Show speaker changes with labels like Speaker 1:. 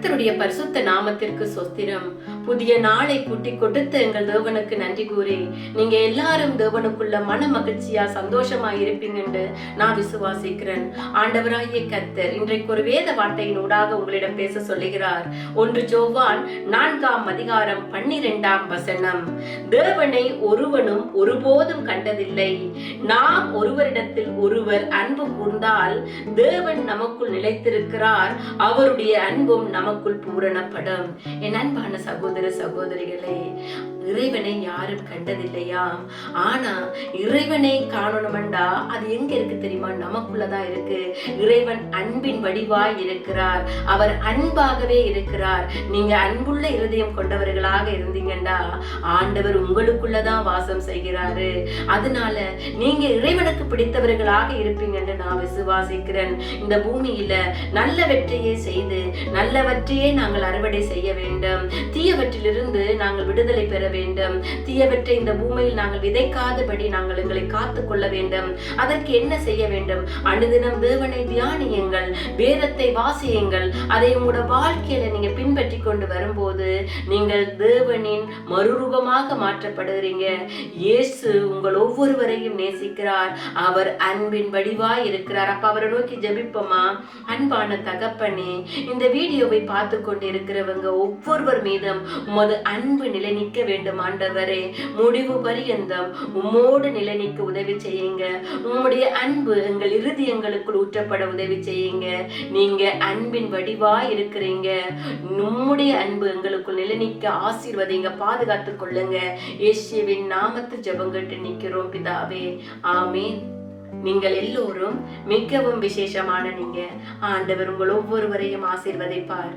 Speaker 1: கர்த்தருடைய பரிசுத்த நாமத்திற்கு சொஸ்திரம். புதிய நாளை கூட்டி கொடுத்த எங்கள் தேவனுக்கு நன்றி கூறி, நீங்க எல்லாரும் தேவனுக்குள்ள மன மகிழ்ச்சியா சந்தோஷமா இருப்பீங்கன்னு நான் விசுவாசிக்கிறேன். ஆண்டவராகிய கர்த்தர் இன்றைக்கு ஒரு வேத வார்த்தையினூடாக உங்களிடம் பேச சொல்லுகிறார். 1 யோவான் 4:12 தேவனை ஒருவனும் ஒருபோதும் கண்டதில்லை. நாம் ஒருவரிடத்தில் ஒருவர் அன்பு கூர்ந்தால் தேவன் நமக்குள் நிலைத்திருக்கிறார், அவருடைய அன்பும் நமக்குள் பூரணப்படும். என் அன்பான சகோதர சகோதரிகளே, இறைவனை யாரும் கண்டதில்லையா? ஆனா இறைவனை காணணும்டா அது எங்க இருக்கு தெரியுமா? நமக்குள்ளதான் இருக்கு. இறைவன் அன்பின் வடிவாய் இருக்கிறார். அவர் அன்பாகவே இருக்கிறார். நீங்க அன்புள்ள இருதயம் கொண்டவர்களாக இருந்தீங்கண்டா ஆண்டவர் உங்களுக்குள்ளதான் வாசம் செய்கிறாரு. அதனால நீங்க இறைவனுக்கு பிடித்தவர்களாக இருப்பீங்கன்னு நான் விசுவாசிக்கிறேன். இந்த பூமியில நல்லவற்றையே செய்து நல்லவற்றையே நாங்கள் அறுவடை செய்ய வேண்டும். தீயவற்றிலிருந்து நாங்கள் விடுதலை பெற வேண்டும். தீயவற்றை இந்த பூமியில் நாங்கள் விதைக்காதபடி நாங்கள் எங்களை காத்துக் கொள்ள வேண்டும். அதற்கு என்ன செய்ய வேண்டும்? அனுதினம் தேவனை தியானியுங்கள், வேதத்தை வாசியுங்கள். அதை உங்களோட வாழ்க்கையில நீங்க பின்பற்றி கொண்டு வரும்போது நீங்கள் தேவனின் மறுரூபமாக மாற்றப்படுகிறீங்க. இயேசு உங்கள் ஒவ்வொருவரையும் நேசிக்கிறார். அவர் அன்பின் வடிவாய் இருக்கிறார். அப்ப அவரை நோக்கி ஜெபிப்போமா? அன்பான தகப்பனே, இந்த வீடியோவை பார்த்து கொண்டு இருக்கிறவங்க ஒவ்வொருவர் மீதும் உமது அன்பு நிலை நிற்க வேண்டும். ஆண்டவரே, முடிவு பரியந்தம் உம்மோடு நிலை நிற்க உதவி செய்யுங்க. உம்முடைய அன்பு எங்கள் இருதயங்களுக்குள் ஊற்றப்பட உதவி செய்யுங்க. நீங்க அன்பின் வடிவாய் இருக்கிறீங்க. நம்முடைய அன்பு எங்களுக்குள் நிலை நிற்க ஆசீர்வதிங்க, பாதுகாத்துக் கொள்ளுங்க. இயேசுவின் நாமத்தில் ஜெபம் கேட்டு நிற்கிறோம் பிதாவே, ஆமீன். நீங்கள் எல்லோரும் மிகவும் விசேஷமான நீங்க. ஆண்டவர் உங்கள் ஒவ்வொருவரையும் ஆசீர்வதிப்பார்.